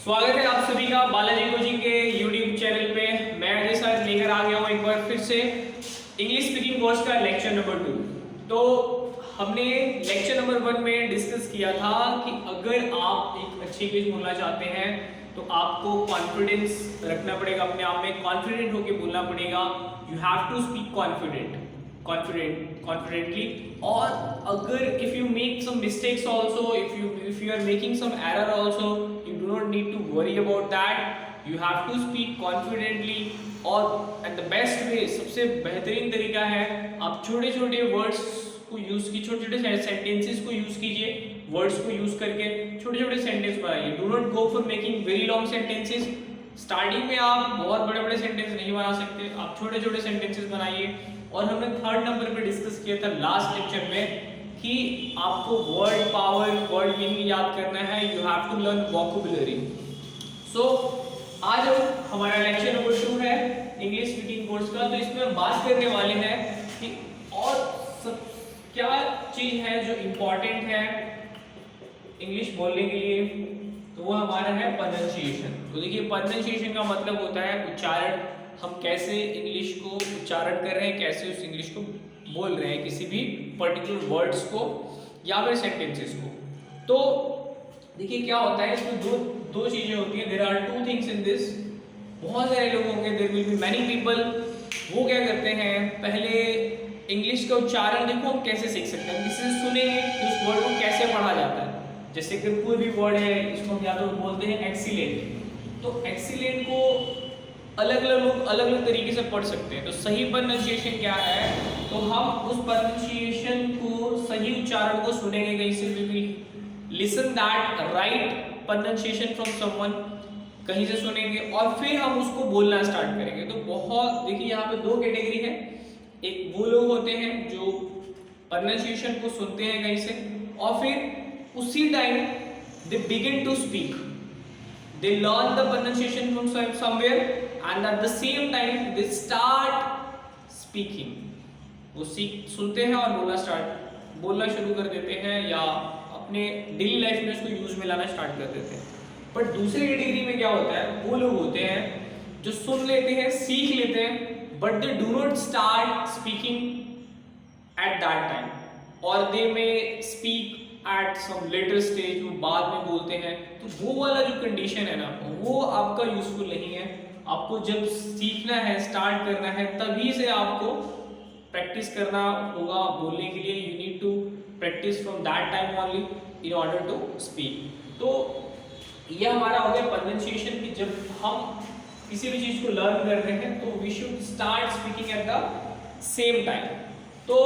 स्वागत है आप सभी का बालाजी कोचिंग के YouTube चैनल पे। मैं अजय सर लेकर आ गया हूँ एक बार फिर से इंग्लिश स्पीकिंग कोर्स का लेक्चर नंबर 2। तो हमने लेक्चर नंबर 1 में डिस्कस किया था कि अगर आप एक अच्छी इंग्लिश बोलना चाहते हैं तो आपको कॉन्फिडेंस रखना पड़ेगा, अपने आप में कॉन्फिडेंट होकर बोलना पड़ेगा। You have to speak confidently. और अगर if you make some mistakes also, if you are making some error also, you do not need to worry about that. You have to speak confidently. और and the best way, सबसे बेहतरीन तरीका है आप छोटे छोटे वर्ड्स को use की, छोटे छोटे सेंटेंसेस को यूज कीजिए। वर्ड्स को यूज करके छोटे छोटे सेंटेंस बनाइए। Do not go for making very long sentences. Starting में आप बहुत बड़े बड़े सेंटेंस नहीं बना सकते, आप छोटे छोटे सेंटेंसेस बनाइए। और हमने 3rd नंबर पे डिस्कस किया था लास्ट लेक्चर में कि आपको वर्ड पावर, वर्ड मीनिंग याद करना है। You have to learn vocabulary. So आज हमारा लेक्चर नंबर 2 है इंग्लिश स्पीकिंग कोर्स का। तो इसमें हम बात करने वाले हैं कि और सब क्या चीज है जो इम्पोर्टेंट है इंग्लिश बोलने के लिए। तो वो हमारा है प्रोनाउंसिएशन। तो देखिए, प्रोनाउंसिएशन का मतलब होता है उच्चारण। हम कैसे इंग्लिश को उच्चारण कर रहे हैं, कैसे उस इंग्लिश को बोल रहे हैं, किसी भी पर्टिकुलर वर्ड्स को या फिर सेंटेंसेस को। तो देखिए क्या होता है इसमें, दो चीजें होती हैं। There are 2 things in this. बहुत सारे लोग होंगे, there will be many people, वो क्या करते हैं, पहले इंग्लिश का उच्चारण देखो हम कैसे सीख सकते हैं, किसी से सुनेंगे कि उस वर्ड को कैसे पढ़ा जाता है। जैसे कि कोई भी वर्ड है, इसको हम या तो बोलते हैं एक्सीलेंट। तो एक्सीलेंट को अलग अलग लोग अलग अलग तरीके से पढ़ सकते हैं। तो सही प्रोनाउंसिएशन क्या है, तो हम उस प्रोनाउंसिएशन को, सही उच्चारण को सुनेंगे कहीं से भी, listen that right pronunciation from someone, कहीं से सुनेंगे और फिर हम उसको बोलना स्टार्ट करेंगे। तो बहुत देखिए यहाँ पे 2 कैटेगरी है। एक वो लोग होते हैं जो प्रोनाउंसिएशन को सुनते हैं कहीं से और फिर उसी time they begin to speak, they learn the pronunciation from somewhere and at the same time they start speaking. वो सुनते हैं और बोलना शुरू कर देते हैं या अपने डेली लाइफ में उसको यूज में लाना स्टार्ट कर देते हैं। बट दूसरी कैटेगरी में क्या होता है, वो लोग होते हैं जो सुन लेते हैं, सीख लेते हैं, but they do not start speaking at that time और they may speak at some later stage, वो बाद में बोलते हैं। तो वो वाला जो कंडीशन है ना, वो आपका यूजफुल नहीं है। आपको जब सीखना है, स्टार्ट करना है, तभी से आपको प्रैक्टिस करना होगा बोलने के लिए। You need to practice from that time only in order to speak. तो ये हमारा हो गया प्रोनाउंसिएशन की। जब हम किसी भी चीज को लर्न कर रहे हैं तो we should start speaking at the same time. तो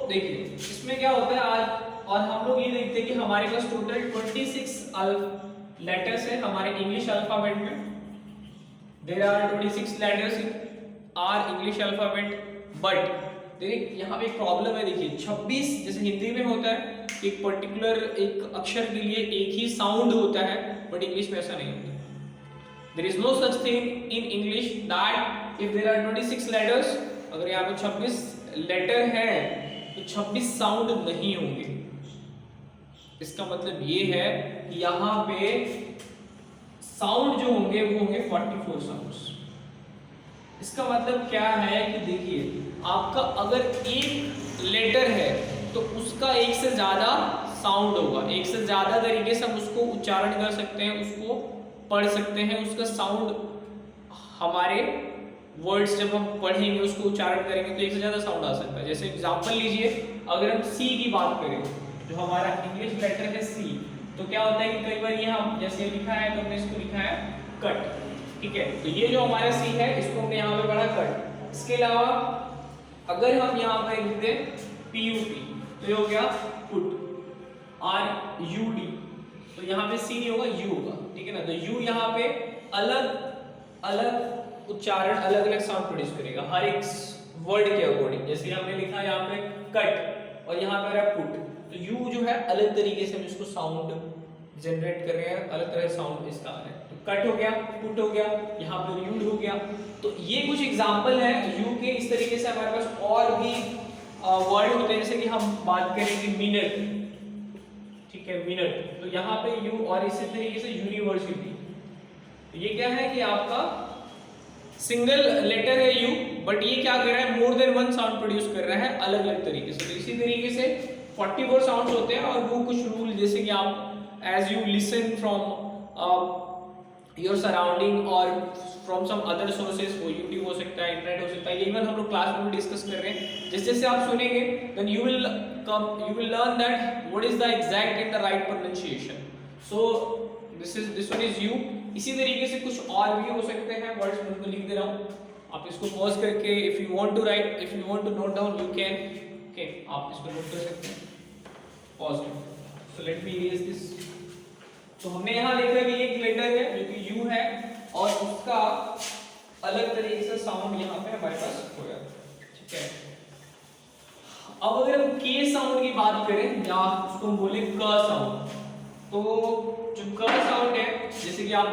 देखिए इसमें क्या होता है आज, और हम लोग ये देखते हैं कि हमारे पास टोटल 26 लेटर्स है हमारे इंग्लिश अल्फाबेट में। There are 26 letters in our English alphabet. But देखिए यहाँ पे एक प्रॉब्लम है। देखिए 26 जैसे हिंदी में होता है, एक पर्टिकुलर एक अक्षर के लिए एक ही साउंड होता है, बट इंग्लिश में ऐसा नहीं होता। There is no such thing in English that if there are 26 letters, अगर यहाँ पे 26 लेटर है तो 26 साउंड नहीं होंगे। इसका मतलब ये है कि यहाँ पे साउंड जो होंगे वो होंगे 44 साउंड्स। इसका मतलब क्या है कि देखिए आपका अगर एक लेटर है तो उसका एक से ज्यादा साउंड होगा, एक से ज्यादा तरीके से हम उसको उच्चारण कर सकते हैं, उसको पढ़ सकते हैं। उसका साउंड, हमारे वर्ड्स जब हम पढ़ेंगे उसको उच्चारण करेंगे तो एक से ज्यादा साउंड आ सकता है। जैसे एग्जांपल लीजिए, अगर हम सी की बात करें, जो हमारा इंग्लिश लेटर है सी, तो क्या होता है कि कई बार यहाँ जैसे लिखा है तो हमने इसको लिखा है कट, ठीक है। तो ये जो हमारा सी है इसको हमने यहाँ पे पढ़ा कट। इसके अलावा अगर हम यहाँ पे लिख दें PUT तो ये हो गया पुट, RUD तो यहाँ पे सी नहीं होगा, यू होगा, ठीक है ना। तो यू यहाँ पे अलग अलग उच्चारण, अलग अलग साउंड प्रोड्यूस करेगा हर एक वर्ड के अकॉर्डिंग। जैसे हमने लिखा है यहाँ पे कट और यहाँ पे रहा पुट, तो यू जो है अलग तरीके से हम इसको साउंड जनरेट कर रहे हैं, अलग तरह से साउंड इसका आ रहा है। तो कट हो गया, पुट हो गया, यहाँ पे यूड हो गया। तो ये कुछ एग्जांपल है यू के। इस तरीके से हमारे पास और भी वर्ड होते हैं, जैसे कि हम बात करेंगे मिनट, ठीक है, मिनट, तो यहाँ पे यू, और इसी तरीके से यूनिवर्सिटी, तो ये क्या है कि आपका सिंगल लेटर है यू, बट ये क्या कर रहा है, मोर देन वन साउंड प्रोड्यूस कर रहा है अलग अलग तरीके से। तो इसी तरीके से 44 साउंड्स होते हैं, और वो कुछ रूल जैसे कि आप as you listen from your surrounding और फ्रॉम सम अदर सोर्सेज, वो यूट्यूब हो सकता है, इंटरनेट हो सकता है, ये इवन हम लोग क्लास में डिस्कस कर रहे हैं। जैसे जैसे आप सुनेंगे then you will learn that what is the exact and the right pronunciation. So this one is you. इसी तरीके से कुछ और भी हो सकते हैं वर्ड्स, मैं उनको लिख दे रहा हूँ, आप इसको पॉज करके if you want to write, if you want to note down you can, okay, आप इसको नोट कर सकते हैं, pause. So let me erase this. तो हमने यहाँ देखा कि एक लेटर है जो कि यू है, और उसका अलग तरीके से साउंड यहाँ पे हमारे पास हो गया, ठीक है। अब अगर हम के साउंड की बात करें, या उसको हम बोले क साउंड, तो जो क साउंड है, जैसे कि आप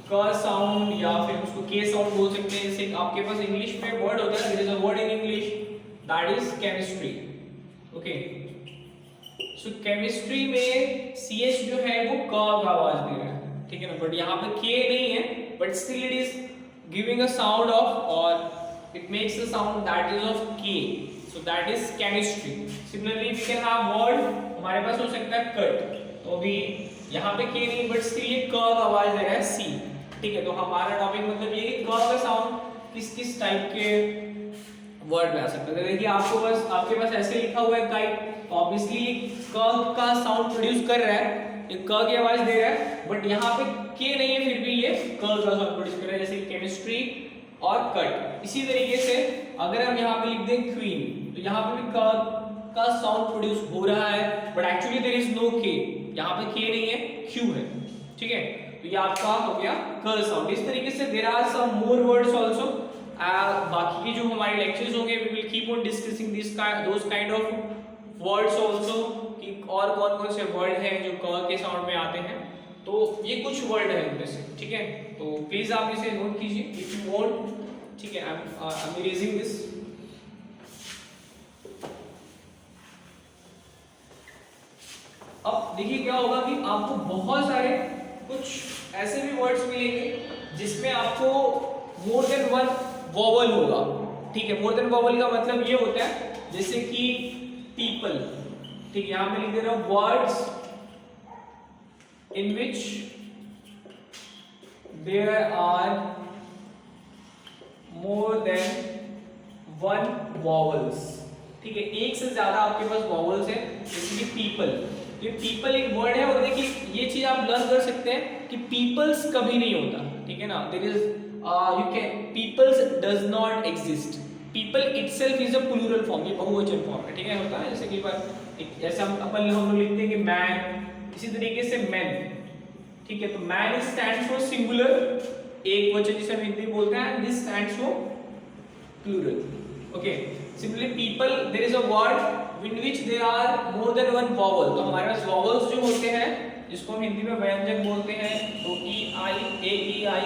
क साउंड या फिर उसको के साउंड बोल सकते हैं। जैसे आपके पास इंग्लिश में वर्ड होता है, there is a word in English that is chemistry, okay. So chemistry में CH जो है वो क का आवाज दे रहा है, ठीक है ना, बट यहाँ पे के नहीं है, but still it is giving a sound of, और it makes a sound that is of K, so that is chemistry. Similarly we can have word, हमारे पास हो सकता है कट, तो अभी यहाँ पे के नहीं, बट स्टिल ये क का आवाज दे रहा है सी, ठीक है। तो हमारा टॉपिक मतलब ये क का साउंड किस किस टाइप के वर्ड में आ सकता है। देखिए आपके पास ऐसे लिखा हुआ है काइट, तो ऑब्वियसली क का साउंड प्रोड्यूस कर रहा है, ये क की आवाज दे रहा है, बट यहाँ पे के नहीं है, फिर भी ये क का साउंड प्रोड्यूस कर रहा है, जैसे केमिस्ट्री और कट। इसी तरीके से अगर हम यहाँ पे लिख दें क्वीन, तो यहाँ पे भी क का साउंड प्रोड्यूस हो रहा है, but actually there is no K, यहाँ पे के नहीं है, क्यू है, ठीक है। तो ये आपका हो गया क साउंड। इस तरीके से there are some more words also. बाकी के जो हमारे लेक्चर्स होंगे we will keep on discussing those kind of words also, कि और कौन-कौन से वर्ड हैं जो क के साउंड में आते हैं। तो ये कुछ वर्ड है इनमें से, ठीक है। तो प्लीज आप इसे नोट कीजिए इफ यू वांट, ठीक है। I am erasing this. अब देखिए क्या होगा कि आपको बहुत सारे कुछ ऐसे भी वर्ड्स मिलेंगे जिसमें आपको मोर देन वन वॉवल होगा, ठीक है। मोर देन वॉवल का मतलब ये होता है जैसे कि पीपल, ठीक है, यहां पे लिख दे रहा हूं words in which there are more than one vowels, ठीक है। एक से ज्यादा आपके पास वॉवल्स है, जैसे कि पीपल। ये पीपल एक वर्ड है, और देखिए ये चीज आप लर्न कर सकते हैं कि पीपल्स कभी नहीं होता, ठीक है ना। There is you can peoples does not exist. People itself is a plural form, ये बहुवचन फॉर्म है, ठीक है। होता है जैसे कि बार जैसे हम लोग लिखते हैं कि मैन, इसी तरीके से मैन, ठीक है। तो मैन स्टैंड्स फॉर सिंगुलर, एक वचन जिसे हम हिंदी में बोलते हैं, this stands for plural, okay. Simply people, there is a word in which there are more than one vowel। तो हमारे पास vowels जो होते हैं जिसको हम हिंदी में व्यंजक बोलते हैं, तो E I A E I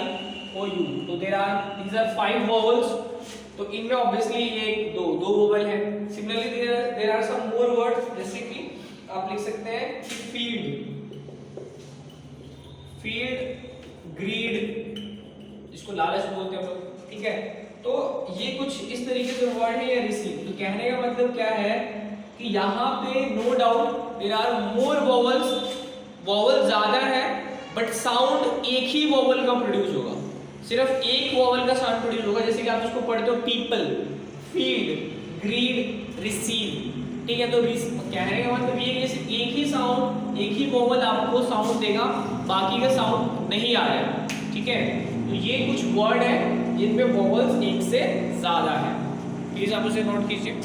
O U, तो these are 5 vowels। तो इनमें ऑब्वियसली ये दो vowel है। Similarly there are some more words, जैसे कि आप लिख सकते हैं फील्ड, ग्रीड, जिसको लालच बोलते हैं हम लोग, ठीक है। तो ये कुछ इस तरीके से वर्ड है, या रिसीव। तो कहने का मतलब क्या है कि यहाँ पे no doubt there are more vowels, vowel ज्यादा है, बट साउंड एक ही वॉवल का प्रोड्यूस होगा, सिर्फ एक वॉवल का साउंड प्रोड्यूस होगा। जैसे कि आप इसको पढ़ते हो पीपल, फील्ड, ग्रीड, रिसीव, ठीक है। तो कहने का मतलब ये कि एक ही साउंड, एक ही वॉवल आपको साउंड देगा, बाकी का साउंड नहीं आ रहा है, ठीक है। तो ये कुछ वर्ड है जिनमें वॉवल्स एक से ज्यादा है, प्लीज आप उसे नोट कीजिए।